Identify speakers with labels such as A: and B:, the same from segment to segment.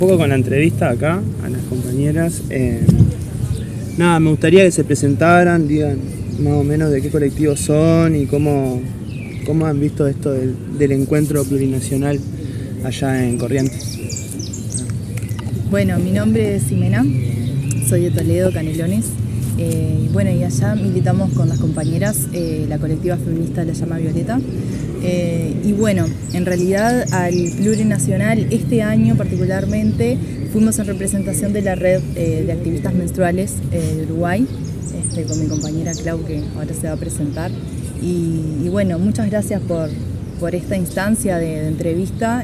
A: Un poco con la entrevista acá a las compañeras. Nada, me gustaría que se presentaran, digan más o menos de qué colectivos son y cómo han visto esto del encuentro plurinacional allá en Corrientes.
B: Bueno, mi nombre es Ximena, soy de Toledo, Canelones. Y allá militamos con las compañeras, la colectiva feminista La Llama Violeta. En realidad al plurinacional este año particularmente fuimos en representación de la red de activistas menstruales de Uruguay, con mi compañera Clau, que ahora se va a presentar. Muchas gracias por esta instancia de entrevista.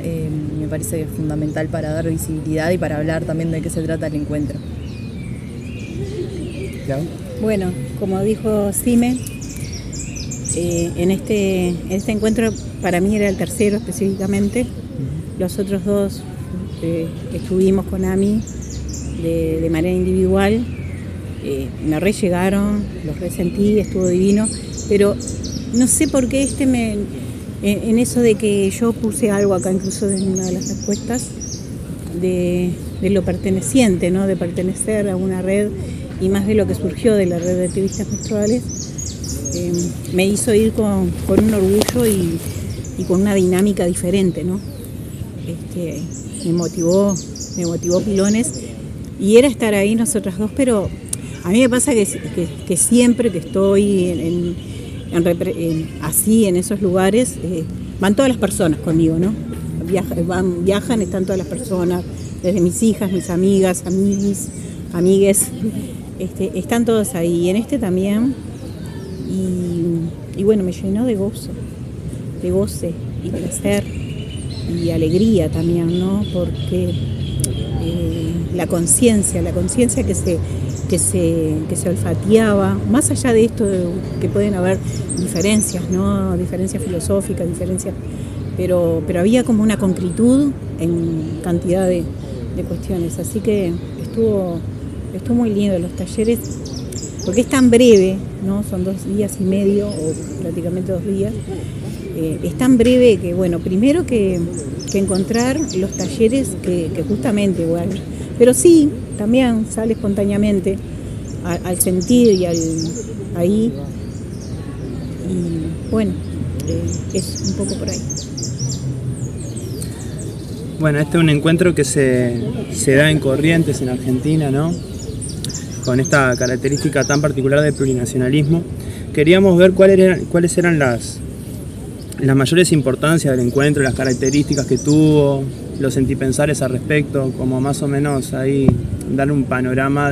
B: Me parece fundamental para dar visibilidad y para hablar también de qué se trata el encuentro.
A: ¿Clau?
C: Bueno, como dijo Xime, en este encuentro para mí era el tercero específicamente. Los otros dos estuvimos con AMI de manera individual. Me re llegaron, los resentí, estuvo divino, pero no sé por qué en eso de que yo puse algo acá incluso en una de las respuestas de lo perteneciente, ¿no? De pertenecer a una red y más de lo que surgió de la red de activistas menstruales, me hizo ir con un orgullo y con una dinámica diferente, ¿no? Me motivó pilones y era estar ahí nosotras dos, pero a mí me pasa que siempre que estoy así en esos lugares, van todas las personas conmigo, ¿no? Viajan, están todas las personas, desde mis hijas, mis amigas, amigues, están todos ahí, y en este también, y me llenó de goce y placer y alegría también, ¿no? Porque la conciencia que se olfateaba, más allá de esto que pueden haber diferencias, ¿no? Diferencias filosóficas, pero había como una concretud en cantidad de cuestiones, así que estuvo muy lindo los talleres, porque es tan breve, ¿no? Son 2 días y medio, o prácticamente 2 días. Es tan breve que, primero que encontrar los talleres que justamente, pero sí, también sale espontáneamente al sentir y ahí. Y es un poco por ahí.
A: Bueno, este es un encuentro que se da en Corrientes, en Argentina, ¿no? Con esta característica tan particular del plurinacionalismo. Queríamos ver cuáles eran las mayores importancias del encuentro, las características que tuvo, los sentipensares al respecto, como más o menos ahí dar un panorama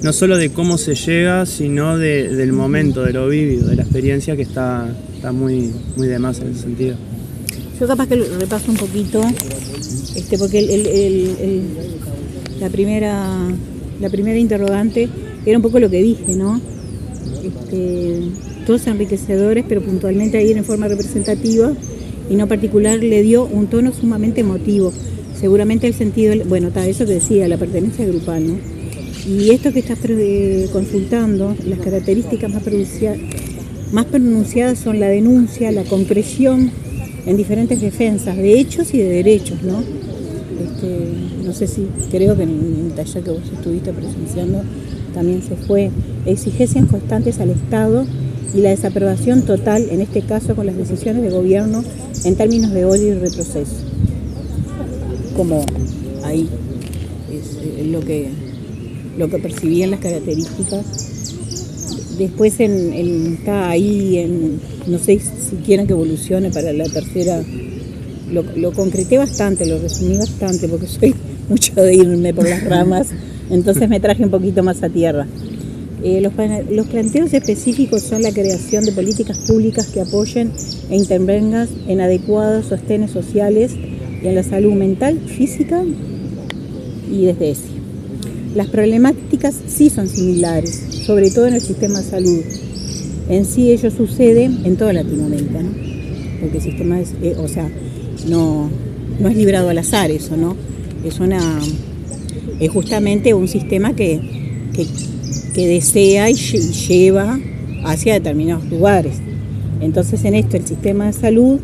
A: no solo de cómo se llega, sino del momento, de lo vívido, de la experiencia, que está muy, muy de más en ese sentido.
C: Yo capaz que repaso un poquito, porque la primera interrogante era un poco lo que dije, ¿no? Todos enriquecedores, pero puntualmente ahí en forma representativa y no particular, le dio un tono sumamente emotivo. Seguramente el sentido, eso que decía, la pertenencia grupal, ¿no? Y esto que estás consultando, las características más pronunciadas son la denuncia, la concreción en diferentes defensas de hechos y de derechos, ¿no? No sé si, creo que en el taller que vos estuviste presenciando también se fue, exigencias constantes al Estado y la desaprobación total, en este caso con las decisiones de gobierno en términos de odio y retroceso. Como ahí es lo que percibían las características. Después está ahí, no sé si quieren que evolucione para la tercera, lo concreté bastante, lo resumí bastante, porque soy mucho de irme por las ramas, entonces me traje un poquito más a tierra. Los planteos específicos son la creación de políticas públicas que apoyen e intervengan en adecuados sostenes sociales y en la salud mental, física y desde ese. Las problemáticas sí son similares, sobre todo en el sistema de salud. En sí ello sucede en toda Latinoamérica, ¿no? Porque el sistema no es librado al azar eso, ¿no? Es justamente un sistema que desea y lleva hacia determinados lugares. Entonces en esto el sistema de salud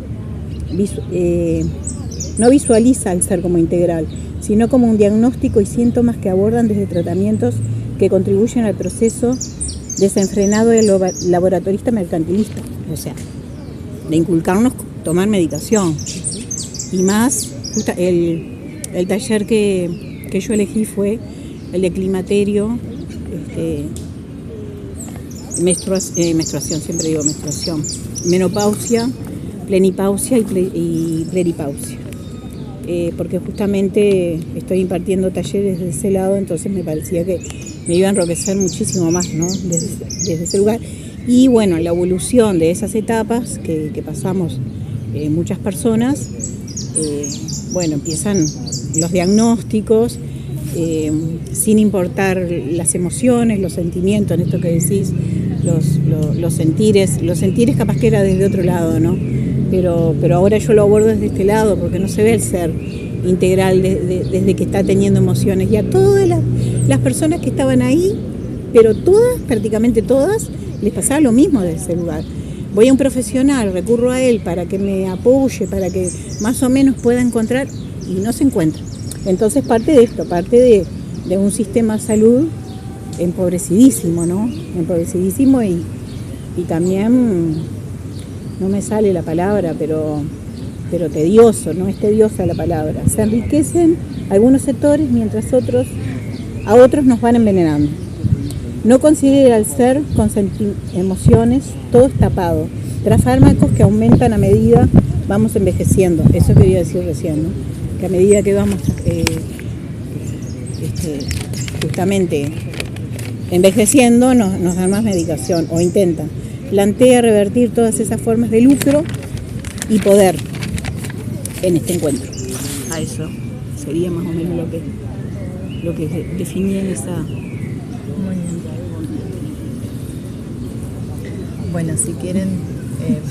C: no visualiza al ser como integral, sino como un diagnóstico y síntomas que abordan desde tratamientos que contribuyen al proceso desenfrenado del laboratorista mercantilista, o sea, de inculcarnos tomar medicación. Y más, el taller que yo elegí fue el de climaterio, menstruación, siempre digo menstruación, menopausia, plenipausia y pleripausia. Porque justamente estoy impartiendo talleres de ese lado, entonces me parecía que me iba a enriquecer muchísimo más, ¿no? desde ese lugar. Y bueno, la evolución de esas etapas que pasamos muchas personas, bueno, empiezan los diagnósticos, sin importar las emociones, los sentimientos, en esto que decís, los sentires capaz que era desde otro lado, ¿no? Pero ahora yo lo abordo desde este lado, porque no se ve el ser integral desde que está teniendo emociones. Y a todas las personas que estaban ahí, pero todas, prácticamente todas, les pasaba lo mismo desde ese lugar. Voy a un profesional, recurro a él para que me apoye, para que más o menos pueda encontrar, y no se encuentra. Entonces parte de esto, parte de un sistema de salud empobrecidísimo, ¿no? Empobrecidísimo y también, no me sale la palabra, pero tedioso, ¿no? Es tediosa la palabra. Se enriquecen algunos sectores mientras a otros nos van envenenando. No considera al ser con emociones, todo es tapado. Tras fármacos que aumentan a medida vamos envejeciendo. Eso quería decir recién, ¿no? Que a medida que vamos justamente envejeciendo nos dan más medicación o intentan. Plantea revertir todas esas formas de lucro y poder en este encuentro. A eso sería más o menos lo que definí en esa...
B: Muy bien. Bueno, si quieren,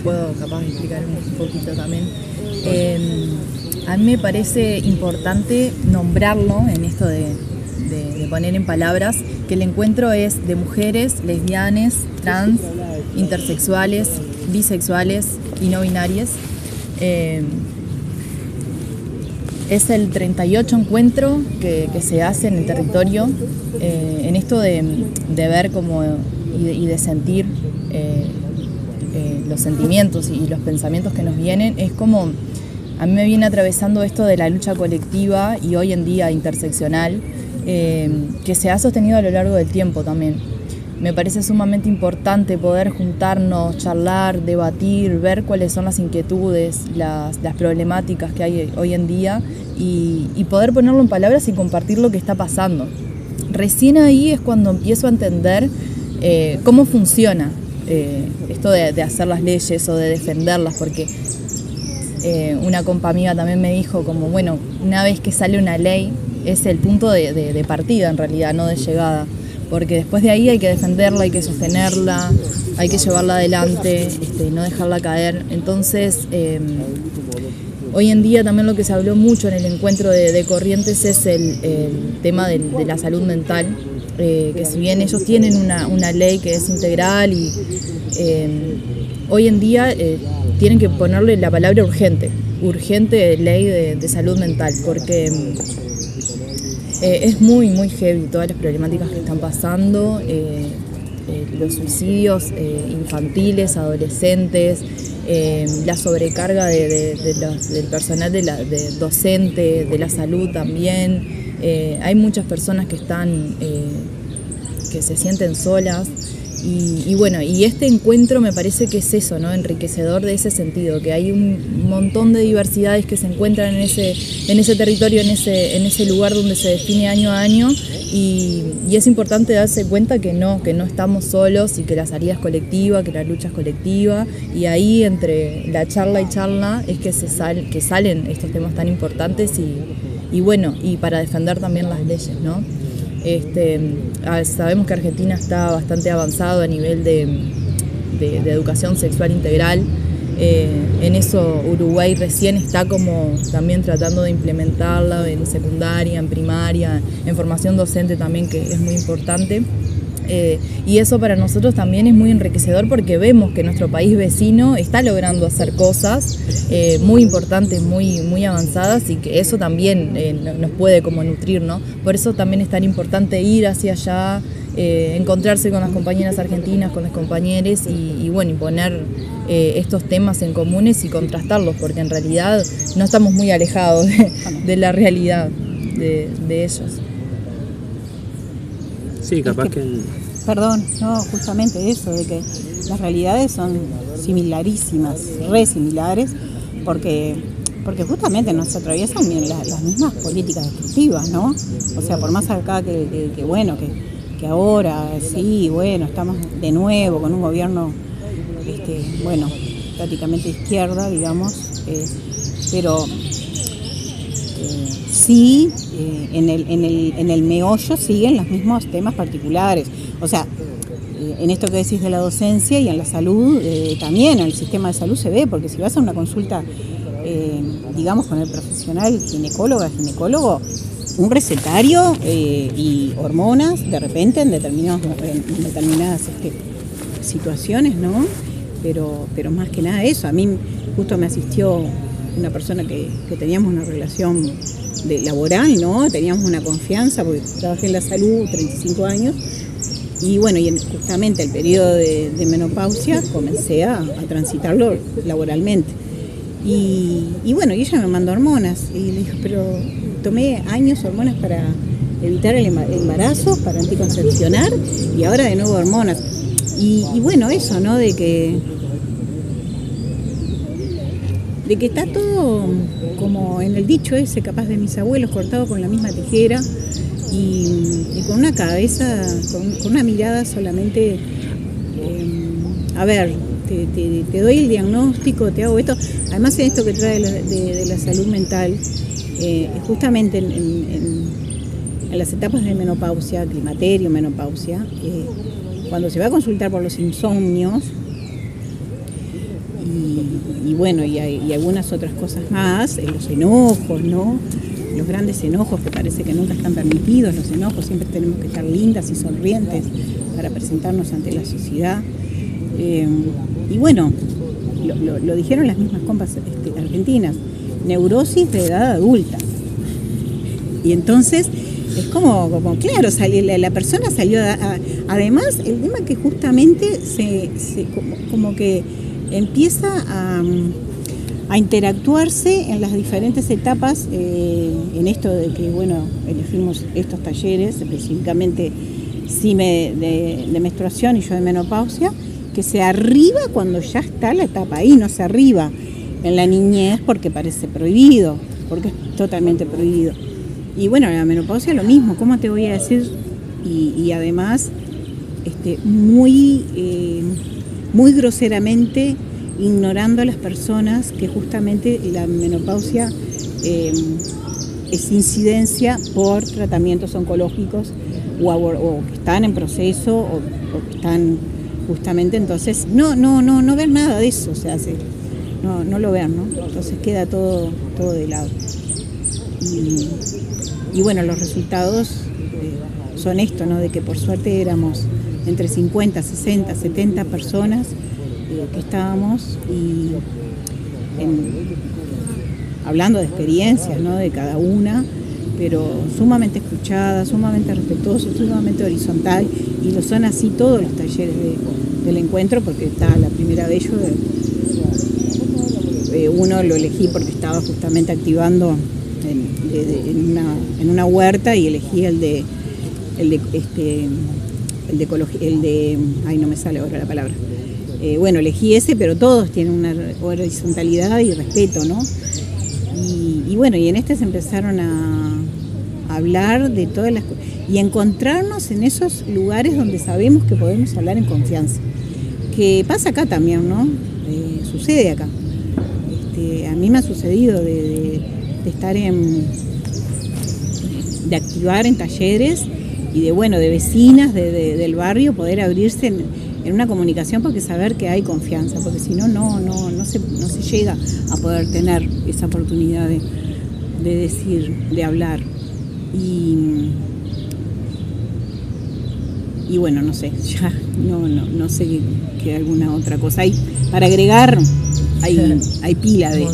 B: puedo capaz de explicar un poquito también. A mí me parece importante nombrarlo en esto de poner en palabras que el encuentro es de mujeres, lesbianas, trans, intersexuales, bisexuales y no binarias. Es el 38 encuentro que se hace en el territorio, en esto de ver como y de sentir los sentimientos y los pensamientos que nos vienen. Es como, a mí me viene atravesando esto de la lucha colectiva y hoy en día interseccional, que se ha sostenido a lo largo del tiempo también. Me parece sumamente importante poder juntarnos, charlar, debatir, ver cuáles son las inquietudes, las problemáticas que hay hoy en día y poder ponerlo en palabras y compartir lo que está pasando. Recién ahí es cuando empiezo a entender cómo funciona esto de hacer las leyes o de defenderlas, porque una compa amiga también me dijo como, bueno, una vez que sale una ley es el punto de partida en realidad, no de llegada, porque después de ahí hay que defenderla, hay que sostenerla, hay que llevarla adelante, no dejarla caer. Entonces, hoy en día también lo que se habló mucho en el encuentro de Corrientes es el tema de la salud mental, que si bien ellos tienen una ley que es integral y hoy en día tienen que ponerle la palabra urgente ley de salud mental, porque es muy, muy heavy todas las problemáticas que están pasando, los suicidios infantiles, adolescentes, la sobrecarga del personal docente, de la salud también. Hay muchas personas que se sienten solas. Y bueno, y este encuentro me parece que es eso, ¿no? Enriquecedor de ese sentido, que hay un montón de diversidades que se encuentran en ese territorio, en ese lugar donde se define año a año, y es importante darse cuenta que no estamos solos y que la salida es colectiva, que la lucha es colectiva, y ahí entre la charla y charla es que salen estos temas tan importantes y bueno, y para defender también las leyes, ¿no? Sabemos que Argentina está bastante avanzado a nivel de educación sexual integral. En eso Uruguay recién está como también tratando de implementarla en secundaria, en primaria, en formación docente también, que es muy importante. y eso para nosotros también es muy enriquecedor porque vemos que nuestro país vecino está logrando hacer cosas muy importantes, muy avanzadas, y que eso también nos puede como nutrir, ¿no? Por eso también es tan importante ir hacia allá, encontrarse con las compañeras argentinas, con los compañeros y bueno, y poner estos temas en comunes y contrastarlos, porque en realidad no estamos muy alejados de la realidad de ellos.
A: Sí, capaz que...
C: Perdón, no, justamente eso, de que las realidades son similarísimas, re similares, porque justamente nos atraviesan las mismas políticas destructivas, ¿no? O sea, por más acá que ahora sí, bueno, estamos de nuevo con un gobierno, bueno, prácticamente izquierda, digamos, pero sí, en el meollo siguen los mismos temas particulares. O sea, en esto que decís de la docencia y en la salud, también en el sistema de salud se ve, porque si vas a una consulta, digamos, con el profesional ginecólogo, un recetario y hormonas de repente en determinadas situaciones, ¿no? Pero más que nada eso. A mí justo me asistió una persona que teníamos una relación laboral, ¿no? Teníamos una confianza porque trabajé en la salud 35 años y bueno, y justamente el periodo de menopausia comencé a transitarlo laboralmente. Y bueno, y ella me mandó hormonas y le dijo, pero tomé años hormonas para evitar el embarazo, para anticoncepcionar y ahora de nuevo hormonas. Y bueno, eso, ¿no? De que está todo como en el dicho ese, capaz de mis abuelos, cortado con la misma tijera y con una cabeza, con una mirada solamente, a ver, te doy el diagnóstico, te hago esto. Además en esto que trae de la salud mental, justamente en las etapas de menopausia, climaterio, menopausia, cuando se va a consultar por los insomnios, y bueno, y algunas otras cosas más, los enojos, ¿no? Los grandes enojos que parece que nunca están permitidos, los enojos, siempre tenemos que estar lindas y sonrientes para presentarnos ante la sociedad. Y bueno, lo dijeron las mismas compas argentinas, neurosis de edad adulta. Y entonces es como claro, la persona salió además el tema que justamente como que empieza a interactuarse en las diferentes etapas, en esto de que, bueno, elegimos estos talleres, específicamente CIME de menstruación y yo de menopausia, que se arriba cuando ya está la etapa ahí, no se arriba en la niñez porque parece prohibido, porque es totalmente prohibido. Y bueno, la menopausia lo mismo, ¿cómo te voy a decir? Y además, muy groseramente ignorando a las personas que justamente la menopausia es incidencia por tratamientos oncológicos o que están en proceso o que están justamente, entonces no ver nada de eso, o sea, no lo vean, ¿no? Entonces queda todo de lado. Y bueno, los resultados son esto, ¿no? De que por suerte éramos entre 50, 60, 70 personas que estábamos hablando de experiencias, ¿no? De cada una, pero sumamente escuchada, sumamente respetuoso, sumamente horizontal, y lo son así todos los talleres del encuentro, porque está la primera vez uno lo elegí porque estaba justamente activando en una huerta y elegí el de ay, no me sale ahora la palabra. Bueno, elegí ese, pero todos tienen una horizontalidad y respeto, ¿no? Y bueno, y en este se empezaron a hablar de todas las cosas y encontrarnos en esos lugares donde sabemos que podemos hablar en confianza. Que pasa acá también, ¿no? Sucede acá. A mí me ha sucedido de estar de activar en talleres y de vecinas del barrio poder abrirse en una comunicación, porque saber que hay confianza, porque si no se llega a poder tener esa oportunidad de decir, de hablar. Y bueno, no sé, ya no sé qué alguna otra cosa hay. Para agregar, hay pila de...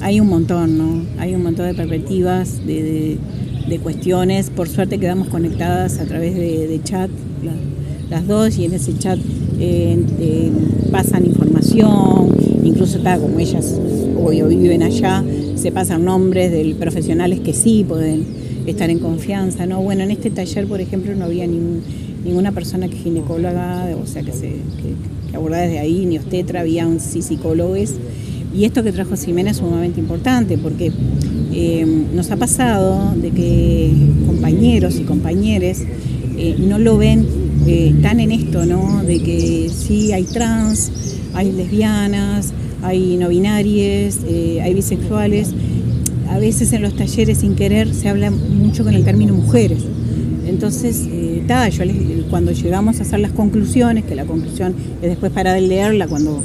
C: Hay un montón, ¿no? Hay un montón de perspectivas, de cuestiones. Por suerte quedamos conectadas a través de chat, las dos, y en ese chat pasan información, incluso como ellas hoy viven allá, se pasan nombres de profesionales que sí pueden estar en confianza, ¿no? Bueno, en este taller, por ejemplo, no había ninguna persona que ginecóloga, o sea, que abordaba desde ahí, ni obstetra, había psicólogos. Y esto que trajo Ximena es sumamente importante, porque nos ha pasado de que compañeros y compañeres no lo ven tan en esto, ¿no? De que sí hay trans, hay lesbianas, hay no binarias, hay bisexuales. A veces en los talleres sin querer se habla mucho con el término mujeres. Entonces, cuando llegamos a hacer las conclusiones, que la conclusión es después para leerla cuando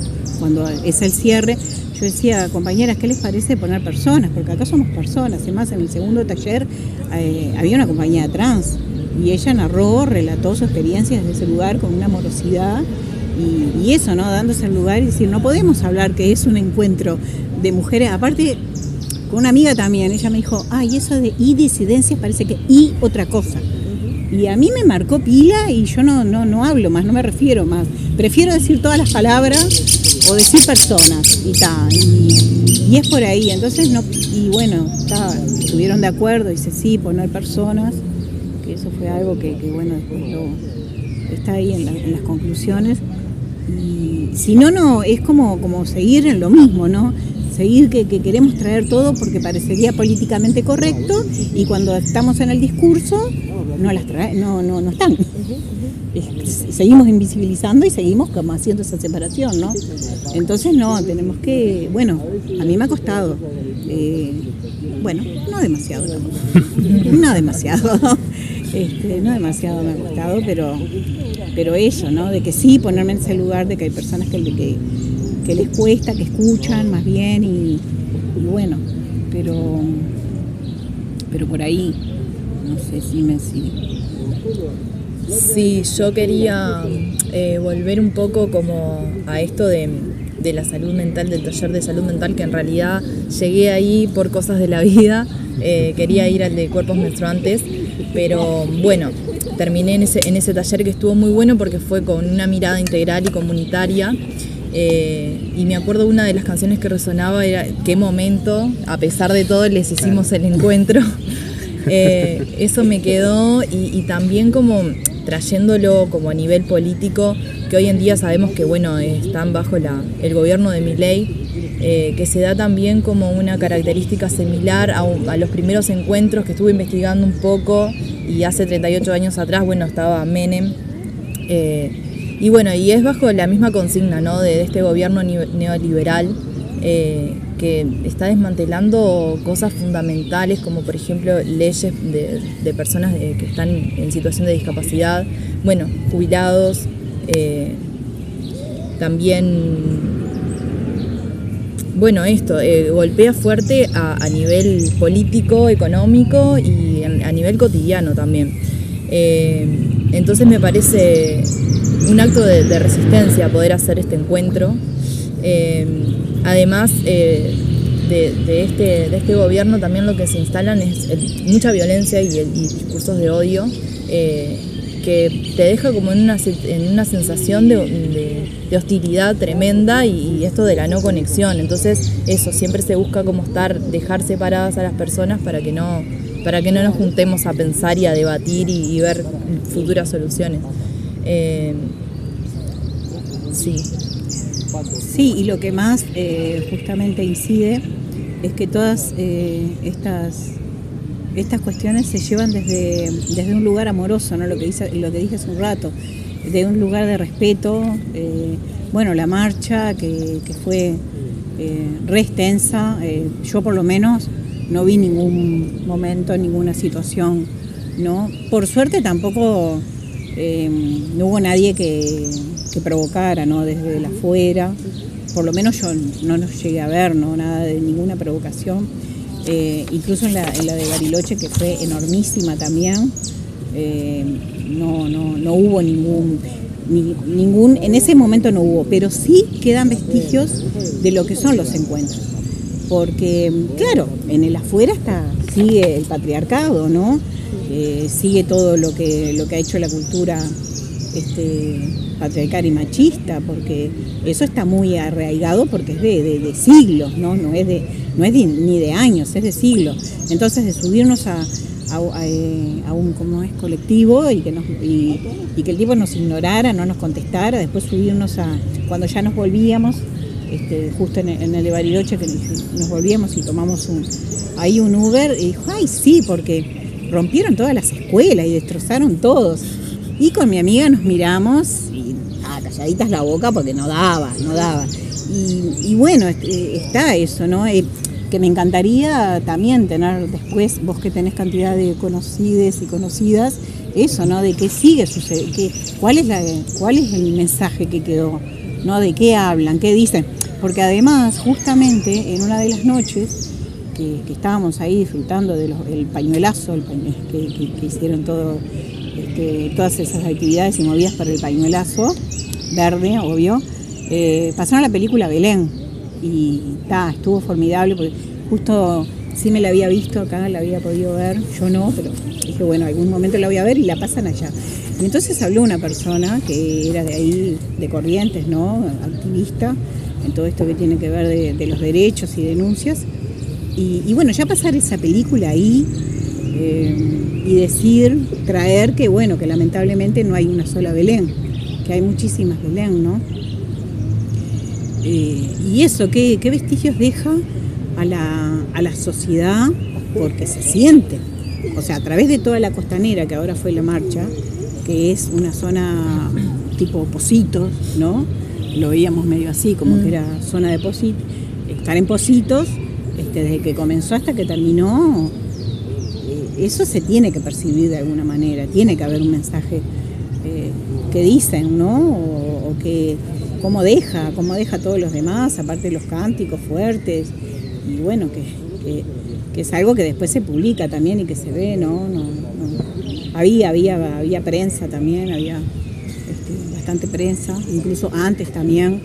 C: es el cierre, yo decía, compañeras, ¿qué les parece poner personas? Porque acá somos personas. Además, en el segundo taller había una compañera trans y ella relató su experiencia desde ese lugar con una amorosidad y eso, ¿no? Dándose el lugar y decir, no podemos hablar que es un encuentro de mujeres. Aparte, con una amiga también, ella me dijo, y eso de disidencias parece que otra cosa. Y a mí me marcó pila y yo no hablo más, no me refiero más. Prefiero decir todas las palabras o decir personas y es por ahí. Entonces, estuvieron de acuerdo, dice sí, poner personas, que eso fue algo que después está ahí en las conclusiones. Y si no, es como seguir en lo mismo, ¿no? Seguir que queremos traer todo porque parecería políticamente correcto y cuando estamos en el discurso no están. Seguimos invisibilizando y seguimos como haciendo esa separación, ¿no? Entonces tenemos que, a mí me ha costado, no demasiado tampoco, no demasiado me ha costado, pero eso, ¿no? De que sí, ponerme en ese lugar de que hay personas que les cuesta, que escuchan más bien y pero por ahí, no sé si me sigue.
B: Sí, yo quería volver un poco como a esto de la salud mental, del taller de salud mental, que en realidad llegué ahí por cosas de la vida, quería ir al de cuerpos menstruantes, pero terminé en ese taller que estuvo muy bueno porque fue con una mirada integral y comunitaria. Y me acuerdo una de las canciones que resonaba era Qué momento, a pesar de todo les hicimos el encuentro. Eso me quedó y también como trayéndolo como a nivel político, que hoy en día sabemos que están bajo el gobierno de Milei, que se da también como una característica similar a los primeros encuentros que estuve investigando un poco, y hace 38 años atrás estaba Menem. Y es bajo la misma consigna, ¿no? de este gobierno neoliberal que está desmantelando cosas fundamentales como por ejemplo leyes de personas que están en situación de discapacidad, jubilados, también golpea fuerte a nivel político, económico y a nivel cotidiano también. Entonces me parece un acto de resistencia poder hacer este encuentro. Además de este gobierno, también lo que se instalan es mucha violencia y discursos de odio que te deja como en una sensación de hostilidad tremenda y esto de la no conexión. Entonces eso, siempre se busca como dejar separadas a las personas para que no nos juntemos a pensar y a debatir y ver futuras soluciones.
C: Sí, y lo que más justamente incide es que todas estas cuestiones se llevan desde un lugar amoroso, ¿no? Lo que dije hace un rato, de un lugar de respeto. La marcha que fue re extensa, yo por lo menos no vi ningún momento, ninguna situación, ¿no? Por suerte tampoco no hubo nadie que provocara, ¿no? Desde el afuera, por lo menos yo no los llegué a ver, ¿no? Nada de ninguna provocación. Incluso en la de Bariloche, que fue enormísima también, no hubo ningún, en ese momento no hubo, pero sí quedan vestigios de lo que son los encuentros. Porque, claro, en el afuera sigue el patriarcado, ¿no? Sigue todo lo que ha hecho la cultura patriarcal y machista, porque eso está muy arraigado porque es de siglos, ¿no? No es ni de años, es de siglos. Entonces, de subirnos a un como es colectivo y que el tipo nos ignorara, no nos contestara, después subirnos cuando ya nos volvíamos, justo en el de Bariloche, que nos volvíamos y tomamos un Uber, y dijo, ay sí, porque rompieron todas las escuelas y destrozaron todos. Y con mi amiga nos miramos y calladitas la boca porque no daba. Y bueno, está eso, ¿no? Que me encantaría también tener después, vos que tenés cantidad de conocides y conocidas, eso, ¿no? De qué sigue sucediendo, cuál es el mensaje que quedó, ¿no? De qué hablan, qué dicen. Porque además, justamente en una de las noches que estábamos ahí disfrutando del pañuelazo, que hicieron todas esas actividades y movidas para el pañuelazo verde, obvio, pasaron la película Belén y estuvo formidable porque justo sí me la había visto acá, la había podido ver, yo no, pero dije bueno, algún momento la voy a ver y la pasan allá. Y entonces habló una persona que era de ahí, de Corrientes, ¿no? Activista en todo esto que tiene que ver de los derechos y denuncias. Y bueno, ya pasar esa película ahí y traer que bueno, que lamentablemente no hay una sola Belén, que hay muchísimas Belén, ¿no? Y eso, ¿qué vestigios deja a la sociedad? Porque se siente, o sea, a través de toda la costanera, que ahora fue la marcha, que es una zona tipo Pocitos, ¿no? Lo veíamos medio así, como que era zona de Pocitos, estar en Pocitos, desde que comenzó hasta que terminó, eso se tiene que percibir de alguna manera, tiene que haber un mensaje que dicen, ¿no? O que cómo deja a todos los demás, aparte de los cánticos fuertes, y bueno, que es algo que después se publica también y que se ve, ¿no? Había prensa también, había bastante prensa, incluso antes también.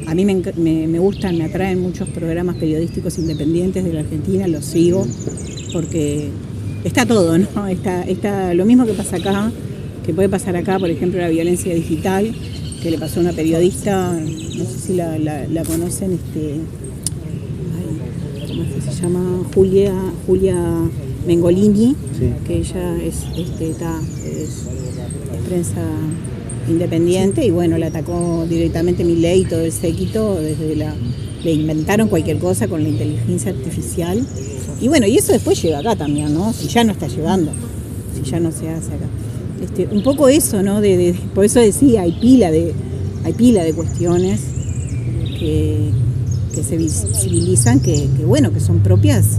C: A mí me gustan, me atraen muchos programas periodísticos independientes de la Argentina, los sigo, porque está todo, ¿no? Está lo mismo que pasa acá, que puede pasar acá, por ejemplo, la violencia digital, que le pasó a una periodista, no sé si la conocen, ¿cómo es que se llama? Julia Mengolini, sí. Que ella es prensa independiente y bueno, la atacó directamente Milei y todo el séquito, le inventaron cualquier cosa con la inteligencia artificial y bueno, y eso después llega acá también, ¿no? Si ya no está llegando, si ya no se hace acá. Un poco eso, ¿no? Por eso decía, hay pila de cuestiones que se visibilizan, que bueno, que son propias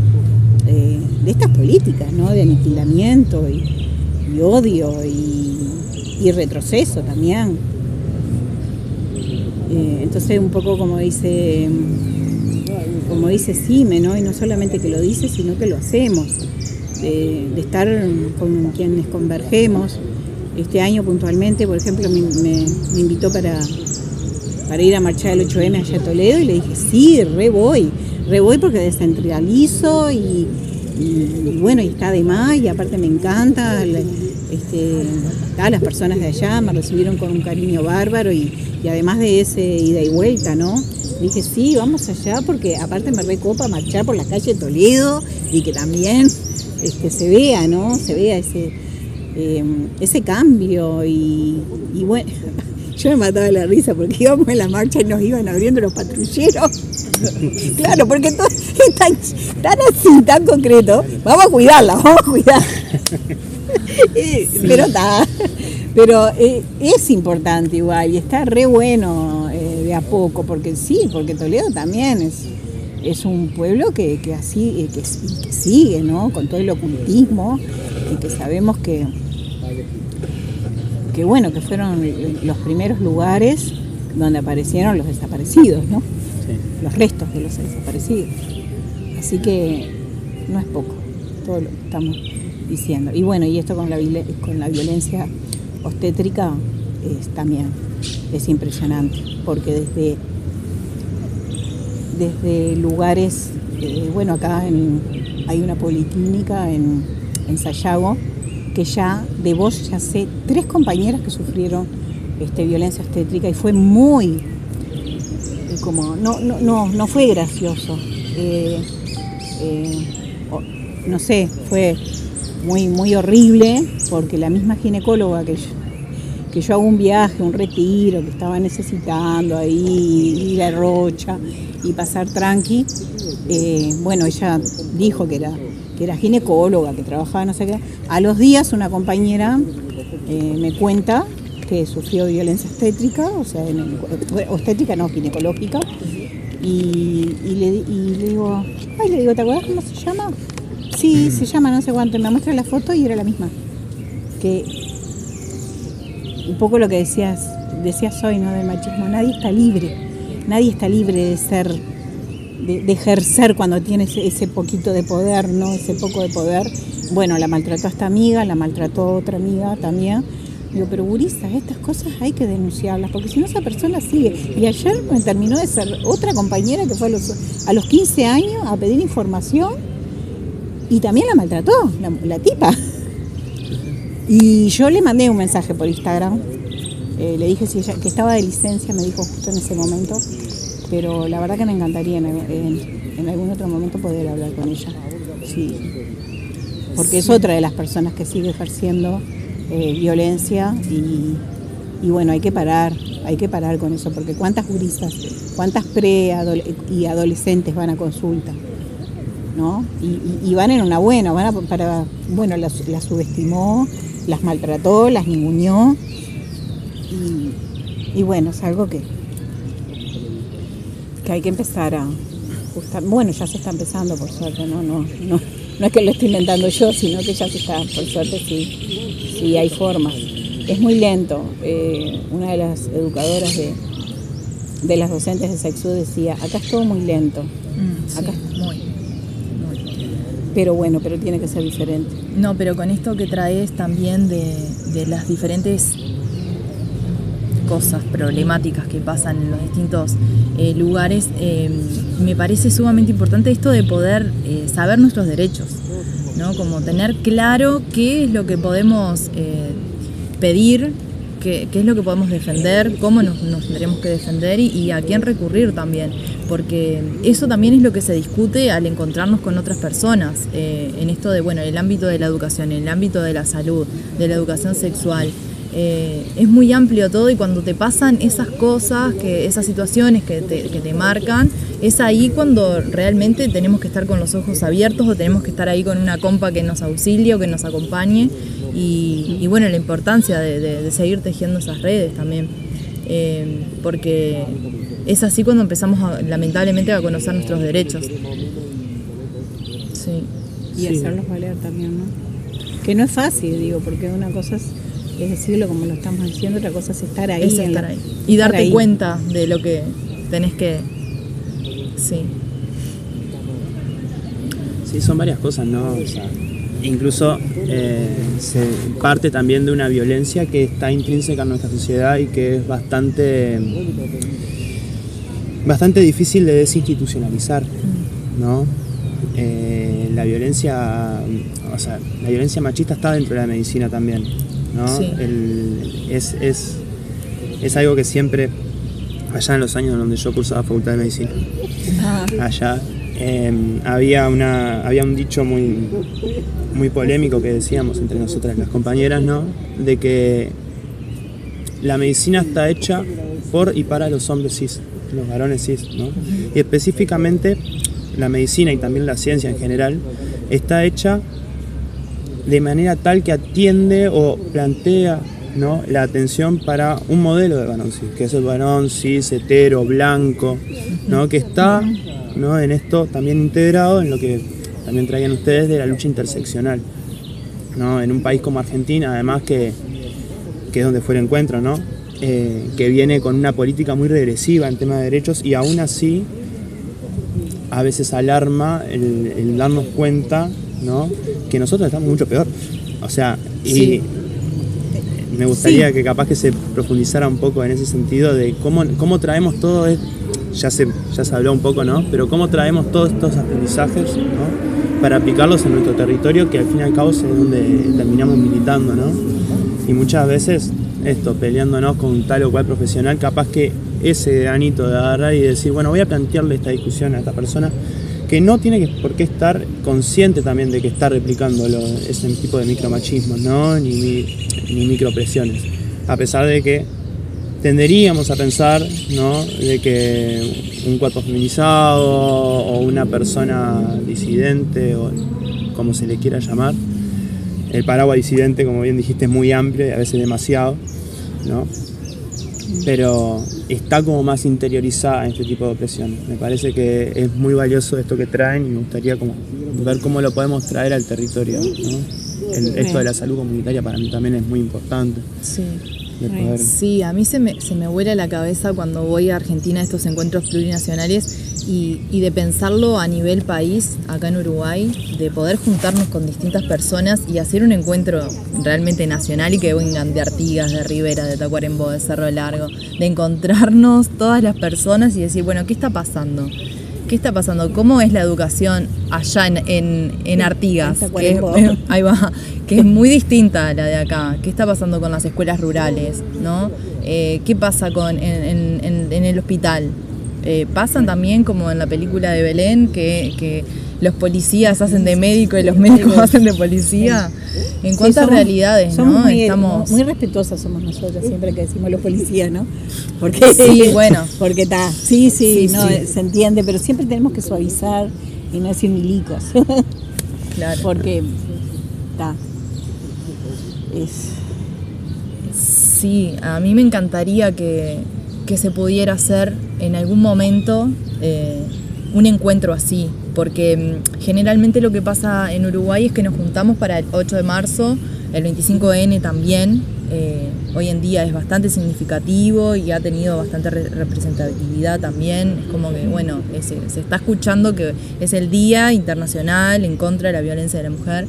C: de estas políticas, ¿no? De aniquilamiento y odio y retroceso también. Entonces un poco como dice Sime, ¿no? Y no solamente que lo dice, sino que lo hacemos, de estar con quienes convergemos. Este año puntualmente, por ejemplo, me invitó para ir a marchar el 8M allá a Toledo y le dije, sí, re voy porque descentralizo y bueno, y está de más y aparte me encanta, las personas de allá me recibieron con un cariño bárbaro y además de ese ida y vuelta, ¿no? Dije, sí, vamos allá porque aparte me recopa marchar por la calle Toledo y que también se vea, ¿no? Se vea ese cambio y bueno, yo me mataba de la risa porque íbamos en la marcha y nos iban abriendo los patrulleros. Claro, porque todo es tan así, tan concreto. Vamos a cuidarla. Pero es importante igual y está re bueno de a poco, porque Toledo también es un pueblo que sigue, ¿no? Con todo el ocultismo y que sabemos que bueno, que fueron los primeros lugares donde aparecieron los desaparecidos, ¿no? Sí. Los restos de los desaparecidos. Así que no es poco todo lo que estamos diciendo. Y bueno, y esto con la violencia obstétrica también es impresionante, porque desde lugares, bueno, acá hay una policlínica en Sayago, que ya de voz ya sé 3 compañeras que sufrieron violencia obstétrica, y fue muy, como, no fue gracioso, no sé, fue muy horrible, porque la misma ginecóloga que yo hago un viaje, un retiro, que estaba necesitando ahí ir a Rocha y pasar tranqui, bueno, ella dijo que era ginecóloga, que trabajaba no sé qué. A los días una compañera me cuenta que sufrió violencia obstétrica, o sea, obstétrica no, ginecológica, y le digo, ¿te acuerdas cómo se llama? Sí, se llama no sé cuánto, me muestra la foto y era la misma. Que un poco lo que decías hoy, ¿no? Del machismo, nadie está libre de ser, de ejercer cuando tienes ese poquito de poder, ¿no? Ese poco de poder. Bueno, la maltrató a esta amiga, la maltrató a otra amiga también. Digo, pero gurisas, estas cosas hay que denunciarlas, porque si no esa persona sigue. Y ayer me terminó de ser otra compañera que fue a los 15 años a pedir información y también la maltrató, la tipa. Y yo le mandé un mensaje por Instagram, le dije si ella, que estaba de licencia, me dijo justo en ese momento, pero la verdad que me encantaría en algún otro momento poder hablar con ella. Sí. Porque es otra de las personas que sigue ejerciendo violencia y bueno, hay que parar con eso, porque cuántas gurisas, cuántas y adolescentes van a consulta, ¿no? Y van en una buena, bueno, las subestimó, las maltrató, las ninguneó y bueno, es algo que hay que empezar a ajustar. Bueno, ya se está empezando, por suerte, no es que lo esté inventando yo, sino que ya se está, por suerte sí hay formas. Es muy lento. Una de las educadoras de las docentes de Sexu decía, acá es todo muy lento. Acá
B: muy.
C: Pero bueno, pero tiene que ser diferente.
B: No, pero con esto que traes también de las diferentes cosas problemáticas que pasan en los distintos lugares, me parece sumamente importante esto de poder saber nuestros derechos, ¿no? Como tener claro qué es lo que podemos pedir, qué es lo que podemos defender, cómo nos tendremos que defender y a quién recurrir también, porque eso también es lo que se discute al encontrarnos con otras personas en esto de, bueno, el ámbito de la educación, en el ámbito de la salud, de la educación sexual. Es muy amplio todo y cuando te pasan esas cosas, esas situaciones que te marcan, es ahí cuando realmente tenemos que estar con los ojos abiertos o tenemos que estar ahí con una compa que nos auxilie o que nos acompañe y bueno, la importancia de seguir tejiendo esas redes también, porque es así cuando empezamos lamentablemente a conocer nuestros derechos. Sí.
C: Y hacerlos valer también, ¿no? Que no es fácil, digo, porque una cosa es decirlo como lo estamos diciendo, otra cosa es estar ahí.
B: Y darte cuenta de lo que tenés que... Sí.
A: Sí, son varias cosas, ¿no? O sea, incluso se parte también de una violencia que está intrínseca en nuestra sociedad y que es bastante difícil de desinstitucionalizar, ¿no? La violencia machista está dentro de la medicina también, ¿no?
B: Sí.
A: Es algo que siempre, allá en los años donde yo cursaba Facultad de Medicina, allá había un dicho muy polémico que decíamos entre nosotras las compañeras, ¿no? De que la medicina está hecha por y para los hombres cis, los varones cis, ¿no? Y específicamente la medicina y también la ciencia en general está hecha de manera tal que atiende o plantea, ¿no?, la atención para un modelo de varón cis, que es el varón cis, hetero, blanco, ¿no?, que está, ¿no?, en esto también integrado en lo que también traían ustedes de la lucha interseccional, ¿no?, en un país como Argentina, además que es donde fue el encuentro, ¿no?, que viene con una política muy regresiva en tema de derechos y aún así a veces alarma el darnos cuenta ¿no? Que nosotros estamos mucho peor. O sea, y
B: Sí.
A: me gustaría que capaz que se profundizara un poco en ese sentido de cómo traemos todo, ya se habló un poco, ¿no? Pero cómo traemos todos estos aprendizajes, ¿no? Para aplicarlos en nuestro territorio, que al fin y al cabo es donde terminamos militando, ¿no? Y muchas veces peleándonos con tal o cual profesional, capaz que ese granito de agarrar y decir, bueno, voy a plantearle esta discusión a esta persona que no tiene por qué estar consciente también de que está replicando ese tipo de micromachismos, ¿no? Ni micropresiones. A pesar de que tenderíamos a pensar, ¿no? De que un cuerpo feminizado o una persona disidente, o como se le quiera llamar, el paraguas disidente, como bien dijiste, es muy amplio y a veces demasiado, ¿no? Pero está como más interiorizada en este tipo de opresión. Me parece que es muy valioso esto que traen y me gustaría como ver cómo lo podemos traer al territorio, ¿no? Esto de la salud comunitaria para mí también es muy importante.
B: Sí.
A: De poder...
B: Sí, a mí se me vuela la cabeza cuando voy a Argentina a estos encuentros plurinacionales y de pensarlo a nivel país, acá en Uruguay, de poder juntarnos con distintas personas y hacer un encuentro realmente nacional y que vengan de Artigas, de Rivera, de Tacuarembó, de Cerro Largo, de encontrarnos todas las personas y decir, bueno, ¿qué está pasando? ¿Qué está pasando? ¿Cómo es la educación allá en Artigas? Ahí va, que es muy distinta a la de acá. ¿Qué está pasando con las escuelas rurales? ¿No? ¿Qué pasa en el hospital? Pasan también como en la película de Belén, que los policías hacen de médico y los médicos hacen de policía. En cuántas realidades,
C: somos
B: ¿no?
C: Estamos muy respetuosas somos nosotros siempre que decimos los policías, ¿no? Porque
B: sí, bueno,
C: porque está, sí, no, sí. Se entiende, pero siempre tenemos que suavizar y no decir milicos.
B: Claro.
C: Porque está.
B: Sí, a mí me encantaría que se pudiera hacer en algún momento un encuentro así, porque generalmente lo que pasa en Uruguay es que nos juntamos para el 8 de marzo, el 25N también, hoy en día es bastante significativo y ha tenido bastante representatividad también, es como que bueno, se está escuchando que es el Día Internacional en contra de la violencia de la mujer.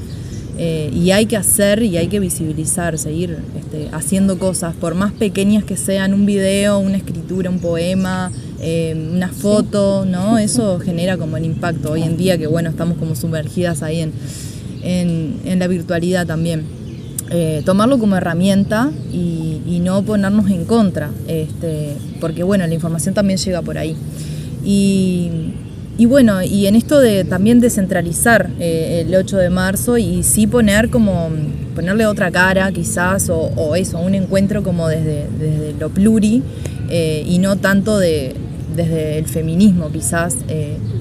B: Y hay que hacer y hay que visibilizar, seguir haciendo cosas, por más pequeñas que sean, un video, una escritura, un poema, una foto, ¿no? Eso genera como el impacto hoy en día, que bueno, estamos como sumergidas ahí en la virtualidad también. Tomarlo como herramienta y no ponernos en contra, porque bueno, la información también llega por ahí. Y bueno, y en esto de también descentralizar el 8 de marzo y sí ponerle otra cara quizás, o eso, un encuentro como desde lo pluri y no tanto desde el feminismo quizás,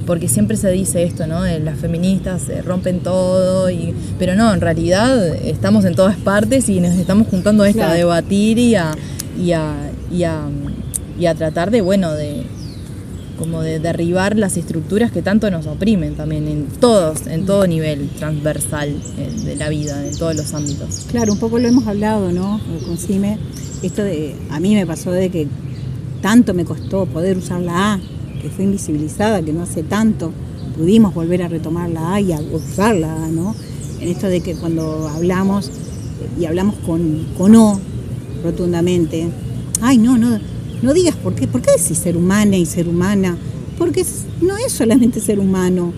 B: porque siempre se dice esto, ¿no? Las feministas rompen todo, pero no, en realidad estamos en todas partes y nos estamos juntando a
C: Claro.
B: a debatir y a tratar de, bueno, como de derribar las estructuras que tanto nos oprimen también en todo nivel transversal de la vida, en todos los ámbitos.
C: Claro, un poco lo hemos hablado, ¿no? Con Sime, a mí me pasó de que tanto me costó poder usar la A, que fue invisibilizada, que no hace tanto pudimos volver a retomar la A y a usar la A, ¿no? En esto de que cuando hablamos, y hablamos con O, rotundamente, ay, no digas por qué decís ser humana y ser humana, porque no es solamente ser humano.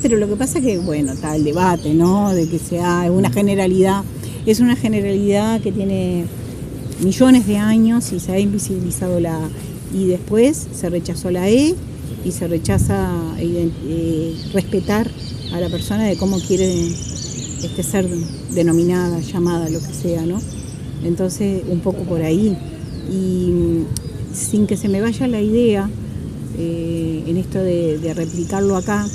C: Pero lo que pasa es que, bueno, está el debate, ¿no? De que sea una generalidad, es una generalidad que tiene millones de años y se ha invisibilizado la A. Y después se rechazó la E y se rechaza respetar a la persona de cómo quiere ser denominada, llamada, lo que sea, ¿no? Entonces, un poco por ahí. Y sin que se me vaya la idea, en esto de replicarlo acá,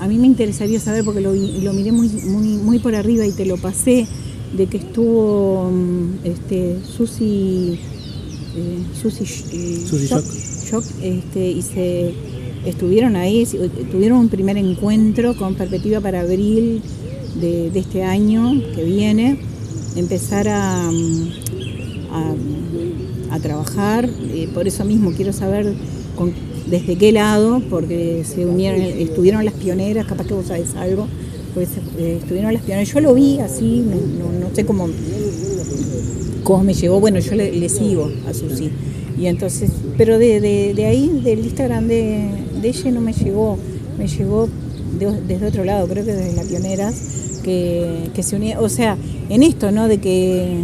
C: a mí me interesaría saber, porque lo miré muy por arriba y te lo pasé, de que estuvo Susi Shock, y estuvieron ahí, tuvieron un primer encuentro con perspectiva para abril de este año que viene, empezar a trabajar. Por eso mismo quiero saber desde qué lado, porque estuvieron las pioneras, capaz que vos sabés algo, pues estuvieron las pioneras. Yo lo vi así, no sé cómo me llegó. Bueno, yo le sigo a Susi. Y entonces, pero de ahí, del Instagram de ella no me llegó. Me llegó desde otro lado, creo que desde las pioneras, que se unieron, o sea, en esto, ¿no? De que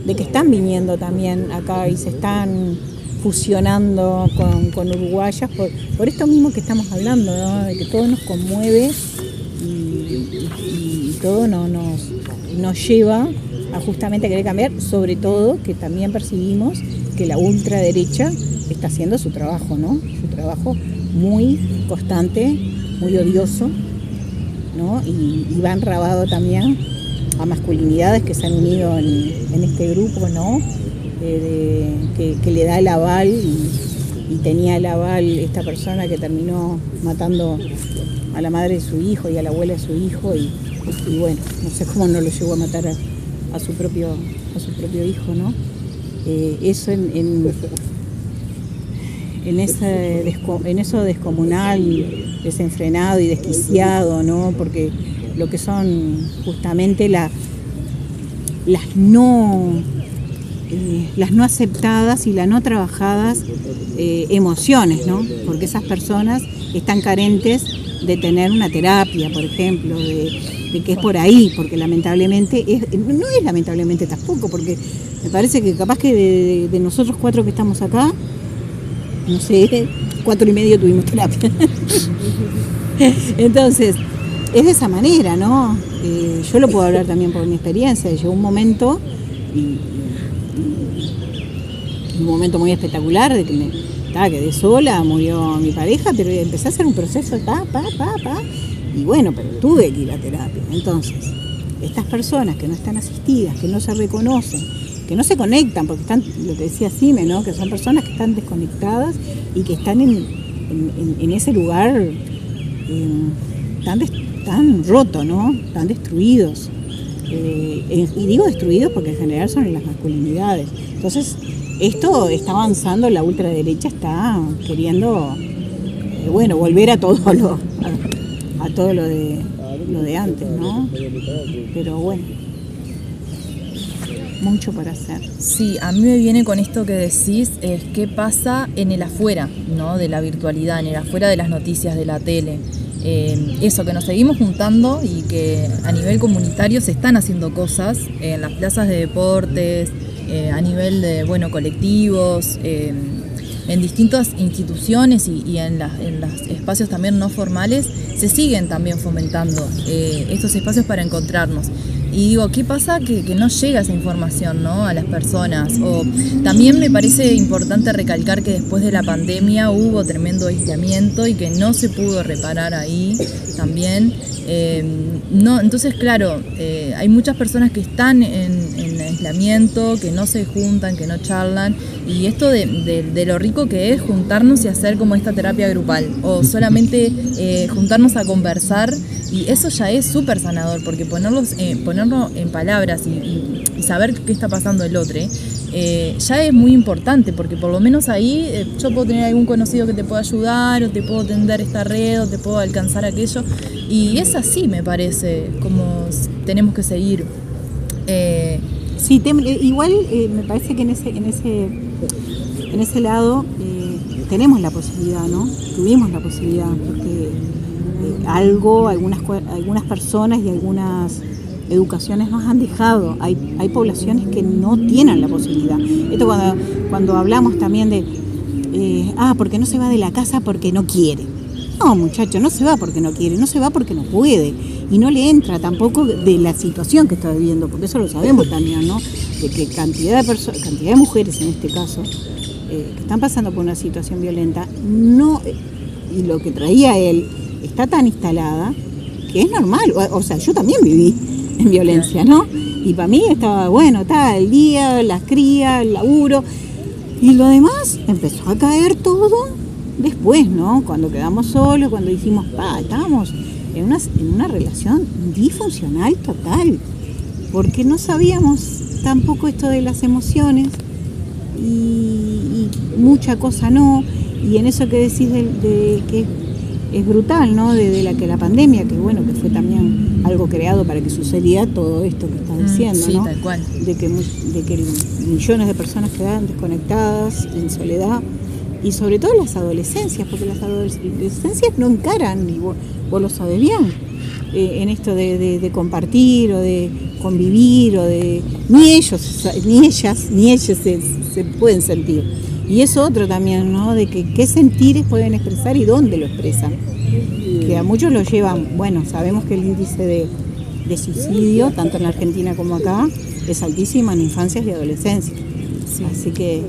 C: están viniendo también acá y se están fusionando con uruguayas por esto mismo que estamos hablando, ¿no? De que todo nos conmueve y todo nos lleva a justamente querer cambiar, sobre todo que también percibimos que la ultraderecha está haciendo su trabajo, ¿no? Su trabajo muy constante, muy odioso, ¿no? Y va enrabado también a masculinidades que se han unido en este grupo, ¿no? Que le da el aval y tenía el aval esta persona que terminó matando a la madre de su hijo y a la abuela de su hijo y bueno, no sé cómo no lo llegó a matar a su propio hijo, ¿no? Eso en eso descomunal, desenfrenado y desquiciado, ¿no? Porque lo que son justamente las no aceptadas y las no trabajadas emociones, ¿no? Porque esas personas están carentes de tener una terapia, por ejemplo, de que es por ahí, porque lamentablemente, no es lamentablemente tampoco, porque me parece que capaz que de nosotros 4 que estamos acá, no sé, 4 y medio tuvimos terapia. Entonces, es de esa manera, ¿no? Yo lo puedo hablar también por mi experiencia. Llegó un momento, un momento muy espectacular, de que me quedé sola, murió mi pareja, pero empecé a hacer un proceso, y bueno, pero tuve que ir a terapia. Entonces, estas personas que no están asistidas, que no se reconocen, que no se conectan, porque están, lo que decía Sime, ¿no? Que son personas que están desconectadas y que están en ese lugar tan roto, ¿no? Tan destruidos. Y digo destruidos porque en general son en las masculinidades. Entonces, esto está avanzando, la ultraderecha está queriendo, volver a todo lo de antes, ¿no? Pero bueno, mucho para hacer.
B: Sí, a mí me viene con esto que decís, es qué pasa en el afuera, ¿no? De la virtualidad, en el afuera de las noticias, de la tele. Eso, que nos seguimos juntando y que a nivel comunitario se están haciendo cosas en las plazas de deportes, a nivel de colectivos, en distintas instituciones y en los espacios también no formales se siguen también fomentando estos espacios para encontrarnos. Y digo, ¿qué pasa? Que no llega esa información, ¿no? A las personas. O también me parece importante recalcar que después de la pandemia hubo tremendo aislamiento y que no se pudo reparar ahí también. Entonces, claro, hay muchas personas que están en aislamiento, que no se juntan, que no charlan. Y esto de lo rico que es juntarnos y hacer como esta terapia grupal. O solamente juntarnos a conversar. Y eso ya es súper sanador, porque ponerlo en palabras y saber qué está pasando el otro, ya es muy importante, porque por lo menos ahí yo puedo tener algún conocido que te pueda ayudar, o te puedo tender esta red, o te puedo alcanzar aquello. Y es así, me parece, como tenemos que seguir.
C: Sí, igual me parece que en ese lado tenemos la posibilidad, ¿no? Tuvimos la posibilidad, porque algunas personas y algunas educaciones nos han dejado. Hay poblaciones que no tienen la posibilidad. Esto cuando hablamos también de porque no se va de la casa porque no quiere. No, muchacho, no se va porque no quiere, no se va porque no puede. Y no le entra tampoco de la situación que está viviendo, porque eso lo sabemos también, ¿no? De que cantidad de mujeres en este caso, que están pasando por una situación violenta, y lo que traía él, está tan instalada que es normal. O sea, yo también viví en violencia, ¿no? Y para mí estaba, el día, las crías, el laburo, y lo demás empezó a caer todo después, ¿no? Cuando quedamos solos, cuando dijimos, estábamos en una relación disfuncional total, porque no sabíamos tampoco esto de las emociones y mucha cosa no. Y en eso que decís de que es brutal, ¿no? De la pandemia, que bueno, que fue también algo creado para que sucediera todo esto que estás diciendo,
B: sí,
C: ¿no?
B: tal cual.
C: De que millones de personas quedaban desconectadas, en soledad, y sobre todo las adolescencias, porque las adolescencias no encaran, y vos lo sabés bien, en esto de compartir o de convivir, o de ni ellos se pueden sentir. Y es otro también, ¿no? De que qué sentires pueden expresar y dónde lo expresan. Que a muchos lo llevan, bueno, sabemos que el índice de suicidio, tanto en la Argentina como acá, es altísimo en infancias y adolescencias. Sí. Así que,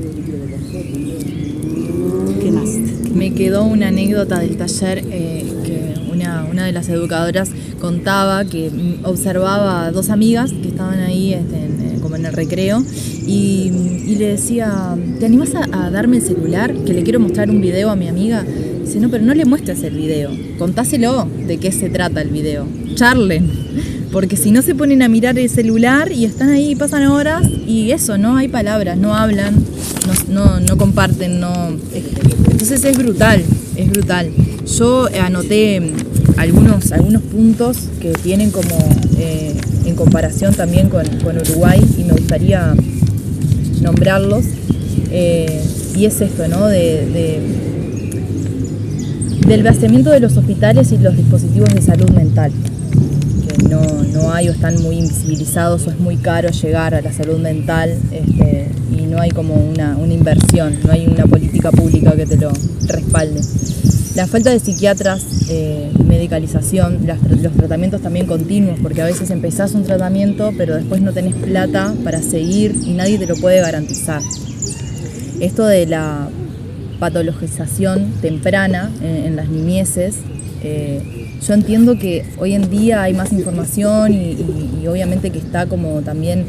C: ¿qué más?
B: Me quedó una anécdota del taller que una de las educadoras contaba que observaba a dos amigas que estaban ahí como en el recreo y le decía, ¿te animás a darme el celular? Que le quiero mostrar un video a mi amiga. Dice, no, pero no le muestres el video, contáselo de qué se trata el video, charlen, porque si no se ponen a mirar el celular y están ahí, pasan horas y eso, no hay palabras, no hablan, no comparten, no. Entonces es brutal. Yo anoté algunos puntos que tienen como en comparación también con Uruguay y me gustaría nombrarlos, y es esto, ¿no? Del vaciamiento de los hospitales y los dispositivos de salud mental, que no hay o están muy invisibilizados o es muy caro llegar a la salud mental, y no hay como una inversión, no hay una política pública que te lo respalde. La falta de psiquiatras, medicalización, los tratamientos también continuos, porque a veces empezás un tratamiento pero después no tenés plata para seguir y nadie te lo puede garantizar. Esto de la patologización temprana en las niñeces, yo entiendo que hoy en día hay más información y obviamente que está como también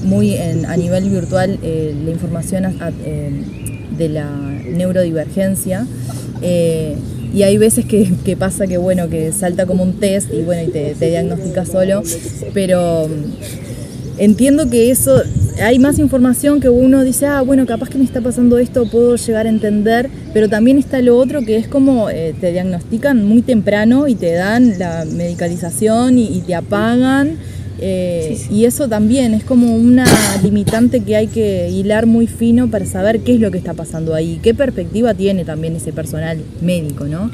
B: muy a nivel virtual la información de la neurodivergencia, y hay veces que pasa que bueno, que salta como un test y bueno, y te diagnostica solo, pero entiendo que eso, hay más información que uno dice, bueno, capaz que me está pasando esto, puedo llegar a entender, pero también está lo otro que es como te diagnostican muy temprano y te dan la medicalización y te apagan. Y eso también es como una limitante que hay que hilar muy fino para saber qué es lo que está pasando ahí, qué perspectiva tiene también ese personal médico, ¿no?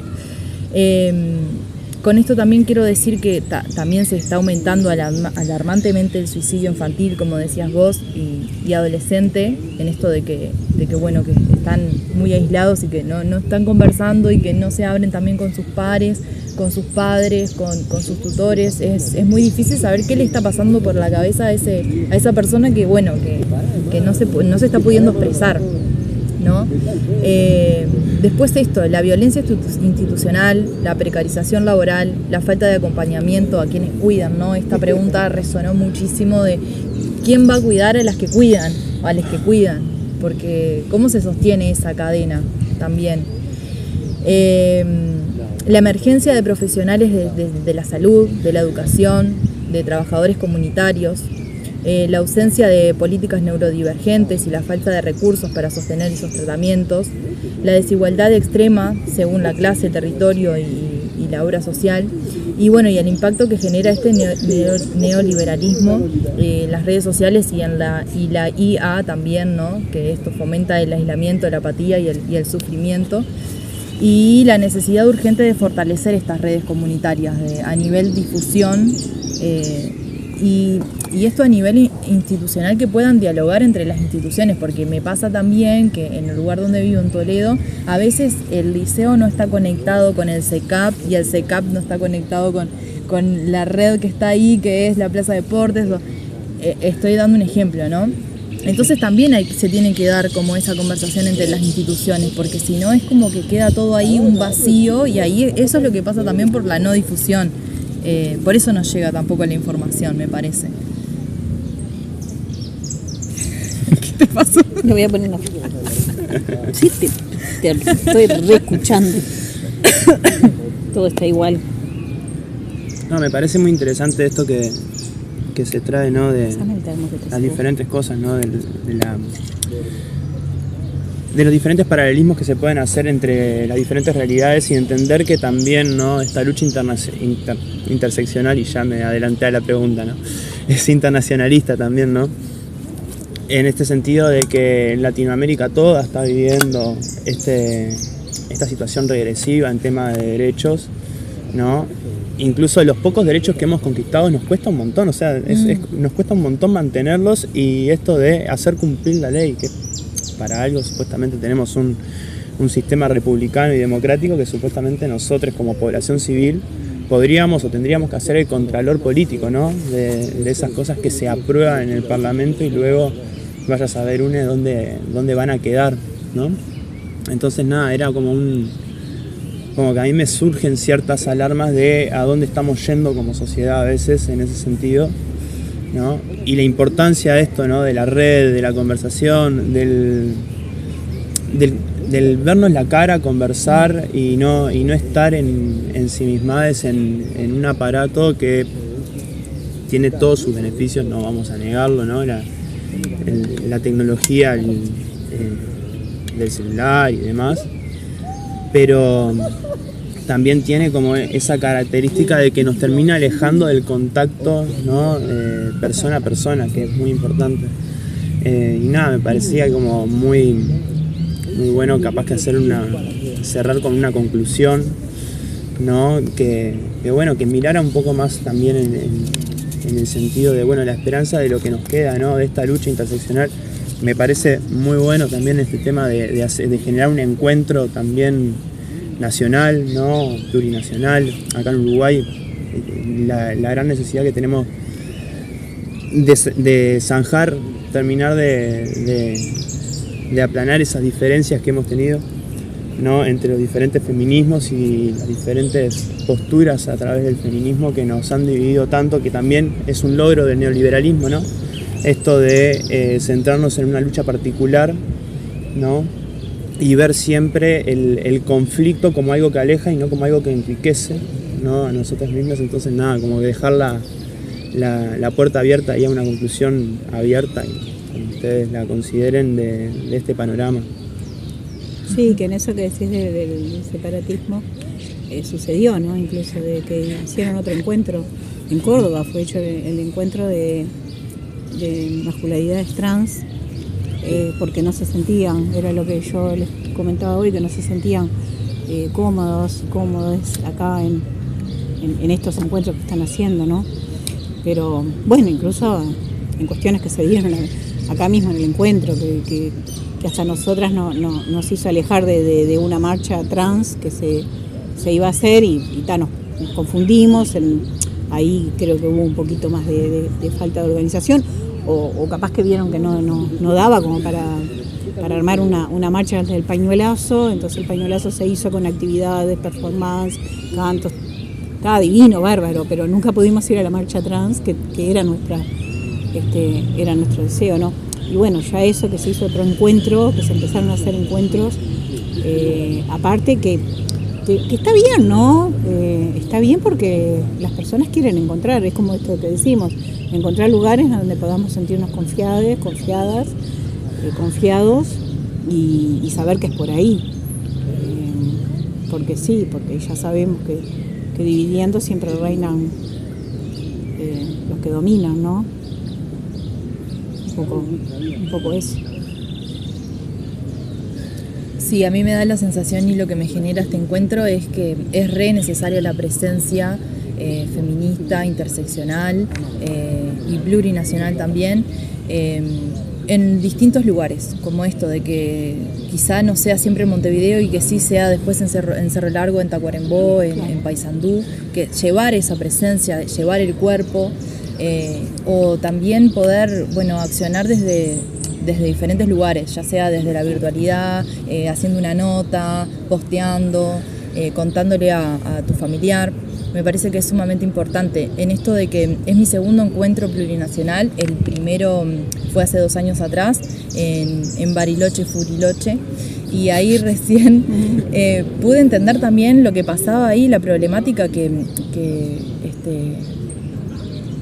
B: Con esto también quiero decir que también se está aumentando alarmantemente el suicidio infantil, como decías vos, y adolescente, en esto de que bueno, que están muy aislados y que no están conversando y que no se abren también con sus pares, con sus padres, con sus tutores. Es muy difícil saber qué le está pasando por la cabeza a esa persona que bueno, que no se está pudiendo expresar, ¿no? Después esto, la violencia institucional, la precarización laboral, la falta de acompañamiento a quienes cuidan, ¿no? Esta pregunta resonó muchísimo de quién va a cuidar a las que cuidan o a los que cuidan, porque cómo se sostiene esa cadena también. La emergencia de profesionales de la salud, de la educación, de trabajadores comunitarios, la ausencia de políticas neurodivergentes y la falta de recursos para sostener esos tratamientos, la desigualdad extrema según la clase, territorio y la obra social, y bueno, y el impacto que genera este neoliberalismo, las redes sociales y la IA también, ¿no? Que esto fomenta el aislamiento, la apatía y el sufrimiento, y la necesidad urgente de fortalecer estas redes comunitarias a nivel difusión, y esto a nivel institucional, que puedan dialogar entre las instituciones, porque me pasa también que en el lugar donde vivo, en Toledo, a veces el liceo no está conectado con el CECAP y el CECAP no está conectado con la red que está ahí, que es la Plaza Deportes. Estoy dando un ejemplo, ¿no? Entonces también se tiene que dar como esa conversación entre las instituciones, porque si no es como que queda todo ahí un vacío, y ahí eso es lo que pasa también por la no difusión. Por eso no llega tampoco la información, me parece. ¿Qué te pasó?
C: Le voy a poner una... Sí, te estoy reescuchando. Todo está igual.
A: No, me parece muy interesante esto que se trae, ¿no? De las diferentes cosas, ¿no? De los diferentes paralelismos que se pueden hacer entre las diferentes realidades y entender que también, ¿no?, esta lucha interseccional, y ya me adelanté a la pregunta, ¿no?, es internacionalista también, ¿no?, en este sentido de que en Latinoamérica toda está viviendo esta situación regresiva en tema de derechos, ¿no? Incluso los pocos derechos que hemos conquistado nos cuesta un montón, o sea, nos cuesta un montón mantenerlos, y esto de hacer cumplir la ley, que para algo supuestamente tenemos un sistema republicano y democrático que supuestamente nosotros como población civil podríamos o tendríamos que hacer el contralor político, ¿no?, de esas cosas que se aprueban en el Parlamento y luego vaya a saber dónde van a quedar, ¿no? Entonces nada, era como que a mí me surgen ciertas alarmas de a dónde estamos yendo como sociedad a veces en ese sentido, ¿no? Y la importancia de esto, ¿no?, de la red, de la conversación, del vernos la cara, conversar y no estar ensimismados en un aparato que tiene todos sus beneficios, no vamos a negarlo, ¿no? La tecnología del celular y demás, pero también tiene como esa característica de que nos termina alejando del contacto, ¿no?, persona a persona, que es muy importante. Y nada, me parecía como muy bueno, capaz que cerrar con una conclusión, ¿no?, que mirara un poco más también en el sentido de, bueno, la esperanza de lo que nos queda, ¿no?, de esta lucha interseccional. Me parece muy bueno también este tema de generar un encuentro también nacional, ¿no?, plurinacional, acá en Uruguay, la gran necesidad que tenemos de zanjar, terminar de aplanar esas diferencias que hemos tenido, ¿no?, entre los diferentes feminismos y las diferentes posturas a través del feminismo que nos han dividido tanto, que también es un logro del neoliberalismo, ¿no?, esto de centrarnos en una lucha particular, ¿no?, y ver siempre el conflicto como algo que aleja y no como algo que enriquece, ¿no?, a nosotras mismas. Entonces nada, como que dejar la puerta abierta y a una conclusión abierta, y como ustedes la consideren, de este panorama.
C: Sí, que en eso que decís del separatismo sucedió, ¿no?, incluso de que hicieron otro encuentro en Córdoba, fue hecho el encuentro de masculinidades trans, porque no se sentían, era lo que yo les comentaba hoy, que no se sentían cómodos acá en estos encuentros que están haciendo, ¿no? Pero bueno, incluso en cuestiones que se dieron acá mismo en el encuentro, que hasta nosotras nos hizo alejar de una marcha trans que se iba a hacer, y nos confundimos, ahí creo que hubo un poquito más de falta de organización, o capaz que vieron que no daba como para armar una marcha del pañuelazo. Entonces el pañuelazo se hizo con actividades, performance, cantos, estaba divino, bárbaro, pero nunca pudimos ir a la marcha trans, que era nuestro deseo, ¿no? Y bueno, ya eso, que se hizo otro encuentro, que se empezaron a hacer encuentros, aparte que está bien, ¿no? Está bien porque las personas quieren encontrar, es como esto que decimos, encontrar lugares donde podamos sentirnos confiados y saber que es por ahí. Porque sí, porque ya sabemos que dividiendo siempre reinan los que dominan, ¿no? Un poco eso.
B: Sí, a mí me da la sensación, y lo que me genera este encuentro es que es re necesaria la presencia feminista, interseccional y plurinacional también, en distintos lugares, como esto de que quizá no sea siempre en Montevideo y que sí sea después en Cerro Largo, en Tacuarembó, en Paysandú, que llevar esa presencia, llevar el cuerpo, o también poder, bueno, accionar desde diferentes lugares, ya sea desde la virtualidad, haciendo una nota, posteando, contándole a tu familiar. Me parece que es sumamente importante en esto de que es mi segundo encuentro plurinacional. El primero fue hace 2 años atrás en Bariloche, Furiloche, y ahí recién pude entender también lo que pasaba ahí, la problemática que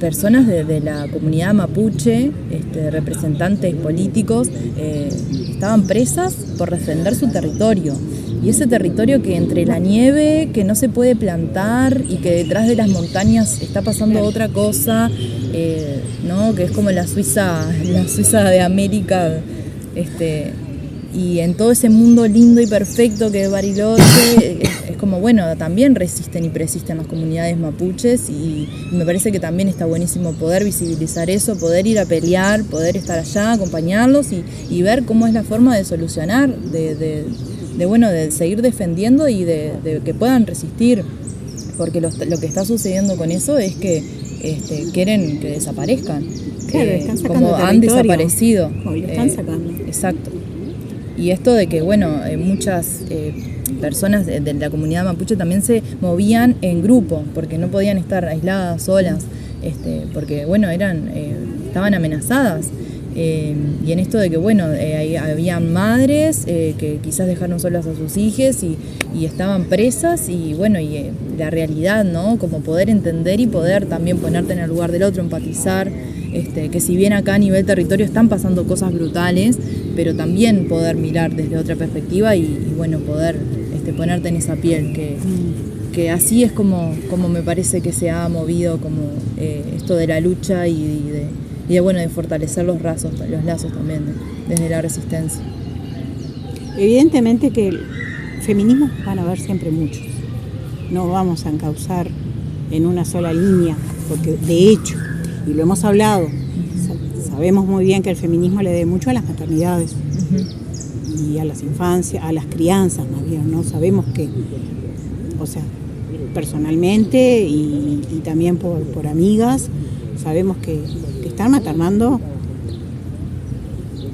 B: personas de la comunidad mapuche, representantes políticos, estaban presas por defender su territorio. Y ese territorio que entre la nieve, que no se puede plantar y que detrás de las montañas está pasando otra cosa, ¿no? Que es como la Suiza de América, y en todo ese mundo lindo y perfecto que es Bariloche, es como, bueno, también resisten y persisten las comunidades mapuches, y me parece que también está buenísimo poder visibilizar eso, poder ir a pelear, poder estar allá, acompañarlos y ver cómo es la forma de solucionar, de seguir defendiendo y de que puedan resistir, porque lo que está sucediendo con eso es que quieren que desaparezcan,
C: claro, están sacando
B: como han desaparecido.
C: Lo están sacando.
B: Exacto. Y esto de que, muchas personas de la comunidad mapuche también se movían en grupo, porque no podían estar aisladas, solas, porque, estaban amenazadas. Y en esto de que, había madres que quizás dejaron solas a sus hijos y estaban presas, y la realidad, ¿no? Como poder entender y poder también ponerte en el lugar del otro, empatizar, que si bien acá a nivel territorio están pasando cosas brutales, pero también poder mirar desde otra perspectiva y poder ponerte en esa piel, que así es como me parece que se ha movido como esto de la lucha y de fortalecer los lazos también desde la resistencia.
C: Evidentemente que el feminismo van a haber siempre muchos, no vamos a encauzar en una sola línea, porque de hecho, y lo hemos hablado, sabemos muy bien que el feminismo le debe mucho a las maternidades y a las infancias, a las crianzas más bien, ¿no? Sabemos que, personalmente y también por amigas, sabemos que están maternando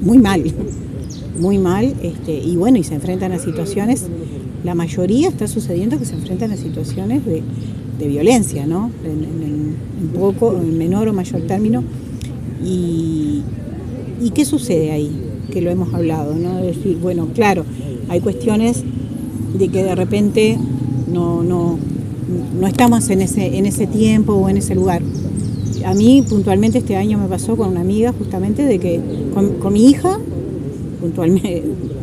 C: muy mal, y se enfrentan a situaciones, la mayoría está sucediendo que se enfrentan a situaciones de violencia, ¿no? En menor o mayor término. ¿Y qué sucede ahí? Que lo hemos hablado, ¿no? Es decir, claro, hay cuestiones de que de repente no estamos en ese tiempo o en ese lugar. A mí puntualmente este año me pasó con una amiga justamente de que con mi hija, puntualmente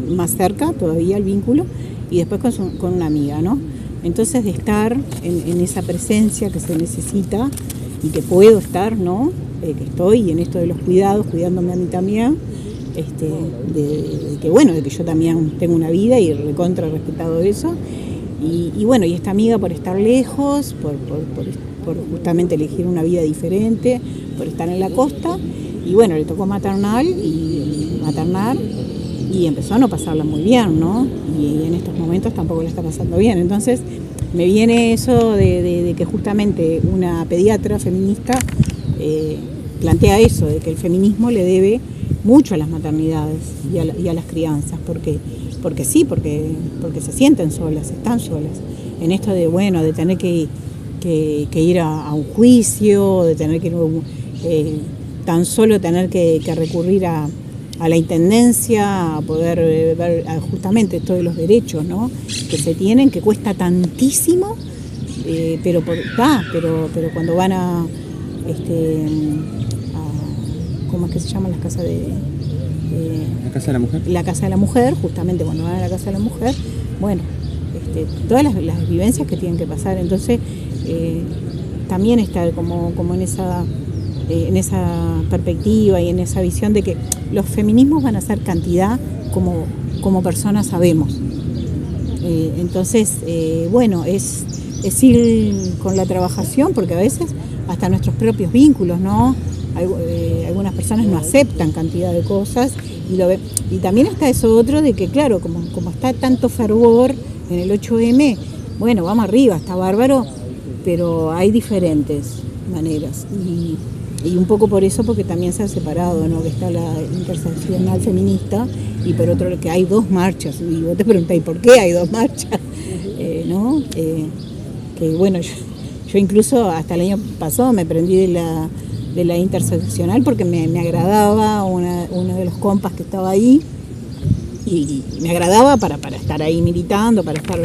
C: más cerca todavía el vínculo, y después con una amiga, ¿no? Entonces de estar en esa presencia que se necesita y que puedo estar, ¿no? Que estoy en esto de los cuidados, cuidándome a mí también, de que yo también tengo una vida y recontra respetado eso, y esta amiga por estar lejos, por justamente elegir una vida diferente, por estar en la costa, y le tocó maternar y empezó a no pasarla muy bien, ¿no? Y en estos momentos tampoco la está pasando bien. Entonces me viene eso de que justamente una pediatra feminista plantea eso, de que el feminismo le debe mucho a las maternidades y a las crianzas, porque se sienten solas, están solas, en esto de tener que ir a un juicio, de tener que tan solo tener que recurrir a la intendencia, a poder ver justamente todos los derechos, ¿no? Que se tienen, que cuesta tantísimo, pero cuando van a ¿cómo es que se llaman las casas
A: ¿La Casa de la Mujer?
C: La Casa de la Mujer, justamente cuando van a la Casa de la Mujer, todas las vivencias que tienen que pasar. Entonces, también estar como en esa perspectiva y en esa visión de que los feminismos van a ser cantidad como personas sabemos. Entonces, es ir con la trabajación, porque a veces hasta nuestros propios vínculos, ¿no? Algunas personas no aceptan cantidad de cosas y también está eso otro de que, claro, como está tanto fervor en el 8M, vamos arriba, está bárbaro, pero hay diferentes maneras y un poco por eso, porque también se ha separado, ¿no? Que está la interseccional feminista y por otro que hay dos marchas, y vos te preguntáis ¿por qué hay dos marchas? ¿No? Yo incluso hasta el año pasado me prendí de la interseccional porque me agradaba uno de los compas que estaba ahí y me agradaba para estar ahí militando, para estar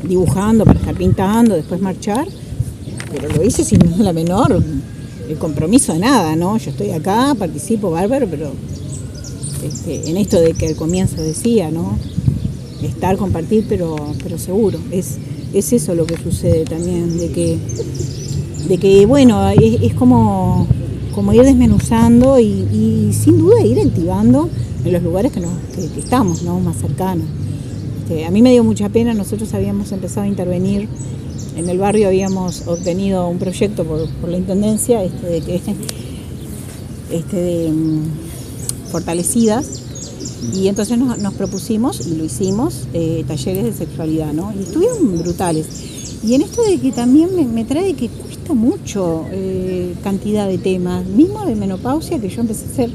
C: dibujando, para estar pintando, después marchar, pero lo hice sin la menor compromiso de nada, ¿no? Yo estoy acá, participo bárbaro, pero en esto de que al comienzo decía, ¿no? Estar, compartir, pero seguro. Es eso lo que sucede también, de que bueno, es como ir desmenuzando y sin duda ir activando en los lugares que estamos, ¿no? Más cercanos. A mí me dio mucha pena, nosotros habíamos empezado a intervenir en el barrio, habíamos obtenido un proyecto por la Intendencia de fortalecidas, y entonces nos propusimos, y lo hicimos, talleres de sexualidad, ¿no? Y estuvieron brutales. Y en esto de que también me trae que cuesta mucho cantidad de temas, mismo de menopausia, que yo empecé a hacer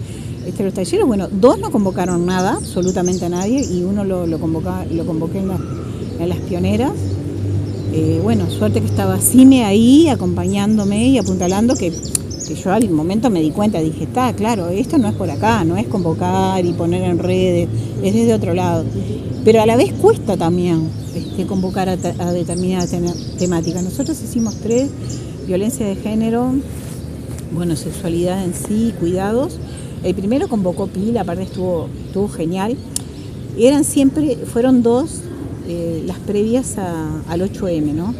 C: los talleres, bueno, 2 no convocaron nada, absolutamente a nadie, y uno lo convoqué en las pioneras. Bueno, suerte que estaba Cime ahí acompañándome y apuntalando, que yo al momento me di cuenta, dije, está claro, esto no es por acá, no es convocar y poner en redes, es desde otro lado. Pero a la vez cuesta también convocar a determinadas temáticas. Nosotros hicimos 3, violencia de género, bueno, sexualidad en sí, cuidados. El primero convocó Pil, aparte estuvo genial. Fueron 2 las previas al 8M, ¿no?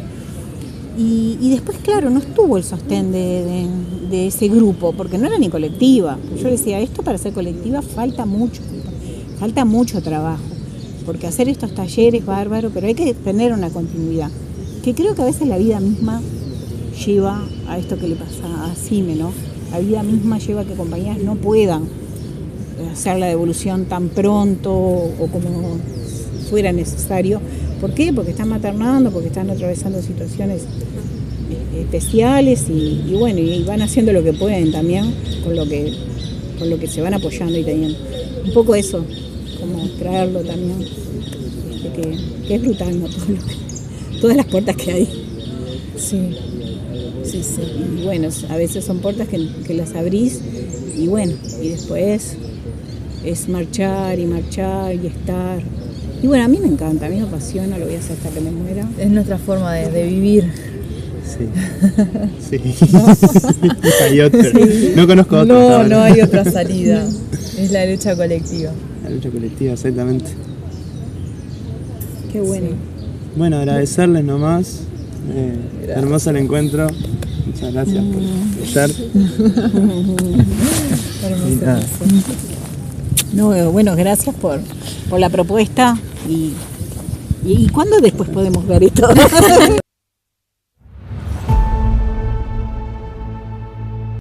C: Y después, claro, no estuvo el sostén de ese grupo, porque no era ni colectiva. Yo decía, esto para ser colectiva falta mucho trabajo, porque hacer estos talleres bárbaro, pero hay que tener una continuidad, que creo que a veces la vida misma lleva a esto que le pasa a Cime, ¿no? La vida misma lleva a que compañías no puedan hacer la devolución tan pronto o como fuera necesario. ¿Por qué? Porque están maternando, porque están atravesando situaciones especiales y bueno, y van haciendo lo que pueden también con lo que se van apoyando y teniendo. Un poco eso, como traerlo también, que es brutal, ¿no? Todas las puertas que hay.
B: Sí.
C: Y bueno, a veces son puertas que las abrís y bueno, y después es marchar y estar. Y bueno, a mí me encanta, a mí me apasiona, lo voy a hacer hasta que me muera.
B: Es nuestra forma de vivir.
A: Sí. Hay otra. Sí. No conozco otra.
B: No hay otra salida. Es la lucha colectiva.
A: La lucha colectiva, exactamente.
C: Qué bueno.
A: Sí. Bueno, agradecerles nomás. Hermoso el encuentro. Muchas gracias por estar.
C: No, bueno, gracias por la propuesta y ¿cuándo después podemos ver esto?